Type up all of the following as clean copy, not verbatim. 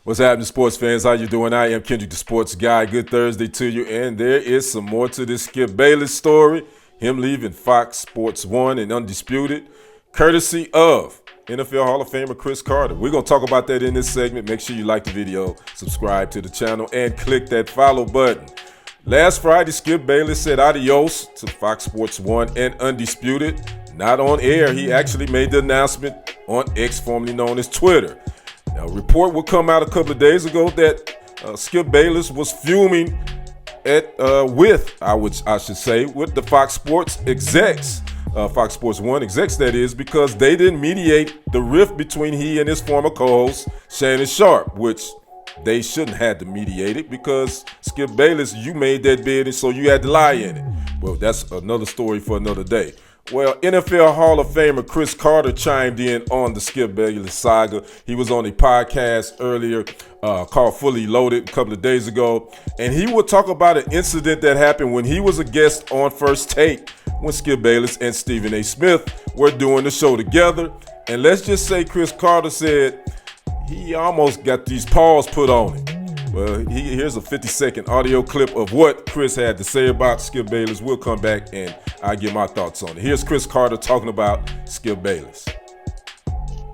What's happening, sports fans? How you doing? I am Kendrick, the sports guy. Good Thursday to you. And there is some more to this Skip Bayless story. Him leaving Fox Sports 1 and Undisputed, courtesy of NFL Hall of Famer Cris Carter. We're going to talk about that in this segment. Make sure you like the video, subscribe to the channel, and click that follow button. Last Friday, Skip Bayless said adios to Fox Sports 1 and Undisputed. Not on air. He actually made the announcement on X, formerly known as Twitter. Now, a report will come out a couple of days ago that Skip Bayless was fuming with the Fox Sports execs, Fox Sports 1 execs, that is, because they didn't mediate the rift between he and his former co-host, Shannon Sharpe, which they shouldn't have to mediate it because Skip Bayless, you made that bid and so you had to lie in it. Well, that's another story for another day. Well, NFL Hall of Famer Cris Carter chimed in on the Skip Bayless saga. He was on a podcast earlier called Fully Loaded a couple of days ago, and he would talk about an incident that happened when he was a guest on First Take when Skip Bayless and Stephen A. Smith were doing the show together. And let's just say Cris Carter said he almost got these paws put on him. Well, here's a 50-second audio clip of what Cris had to say about Skip Bayless. We'll come back and I'll give my thoughts on it. Here's Cris Carter talking about Skip Bayless.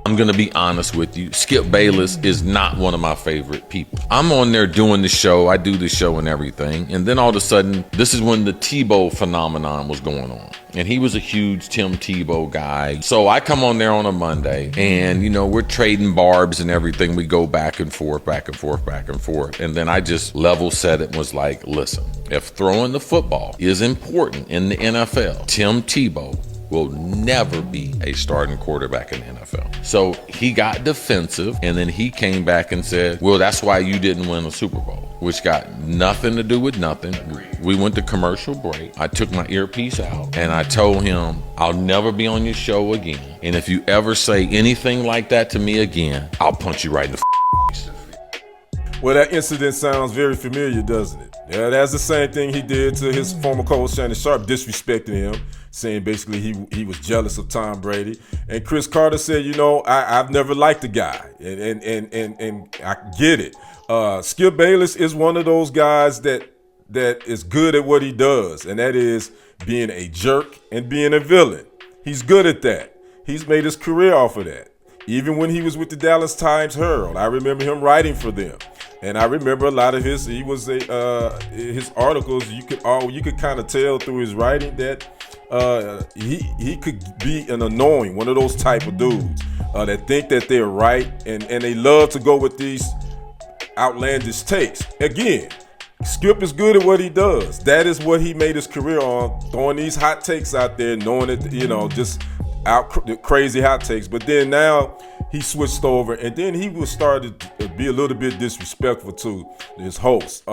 I'm going to be honest with you. Skip Bayless is not one of my favorite people. I'm on there doing the show. I do the show and everything. And then all of a sudden, this is when the Tebow phenomenon was going on. And he was a huge Tim Tebow guy. So I come on there on a Monday and, we're trading barbs and everything. We go back and forth, back and forth, back and forth. And then I just level set it and was like, listen, if throwing the football is important in the NFL, Tim Tebow will never be a starting quarterback in the NFL. So he got defensive, and then he came back and said, well, that's why you didn't win a Super Bowl, which got nothing to do with nothing. We went to commercial break. I took my earpiece out, and I told him, I'll never be on your show again. And if you ever say anything like that to me again, I'll punch you right in the face. Well, that incident sounds very familiar, doesn't it? Yeah, that's the same thing he did to his former co-host Shannon Sharpe, disrespecting him, saying basically he was jealous of Tom Brady. And Cris Carter said, I've never liked the guy, and I get it. Skip Bayless is one of those guys that is good at what he does, and that is being a jerk and being a villain. He's good at that. He's made his career off of that. Even when he was with the Dallas Times Herald, I remember him writing for them. And I remember a lot of his articles. You could kind of tell through his writing that he could be an annoying, one of those type of dudes that think that they're right and they love to go with these outlandish takes. Again, Skip is good at what he does. That is what he made his career on, throwing these hot takes out there, knowing it, just out crazy hot takes. But then now he switched over, and then he was started to be a little bit disrespectful to his host.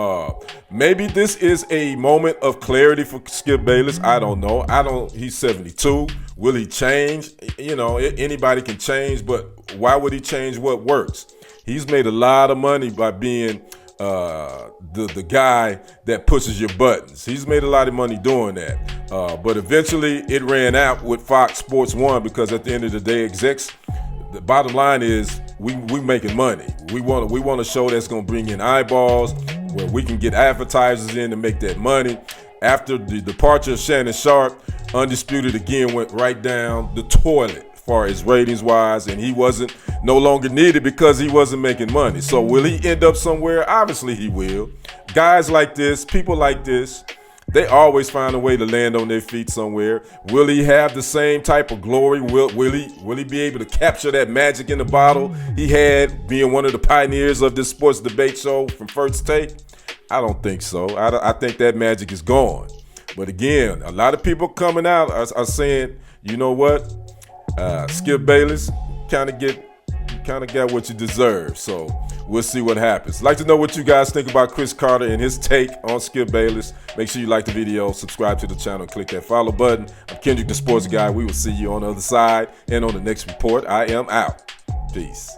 Maybe this is a moment of clarity for Skip Bayless. I don't know. He's 72. Will he change? Anybody can change, but why would he change what works? He's made a lot of money by being the guy that pushes your buttons. He's made a lot of money doing that. But eventually it ran out with Fox Sports 1 because at the end of the day, execs, the bottom line is we making money. We want a show that's going to bring in eyeballs, where we can get advertisers in to make that money. After the departure of Shannon Sharpe, Undisputed again went right down the toilet as far as ratings wise, and he wasn't no longer needed because he wasn't making money. So will he end up somewhere? Obviously he will. Guys like this, people like this, they always find a way to land on their feet somewhere. Will he have the same type of glory? Will he be able to capture that magic in the bottle he had being one of the pioneers of this sports debate show from First Take? I don't think so. I think that magic is gone. But again, a lot of people coming out are saying, you know what? Skip Bayless kind of got what you deserve. So we'll see what happens. I'd like to know what you guys think about Cris Carter and his take on Skip Bayless. Make sure you like the video, subscribe to the channel, and click that follow button. I'm Kendrick, the sports guy. We will see you on the other side and on the next report. I am out. Peace.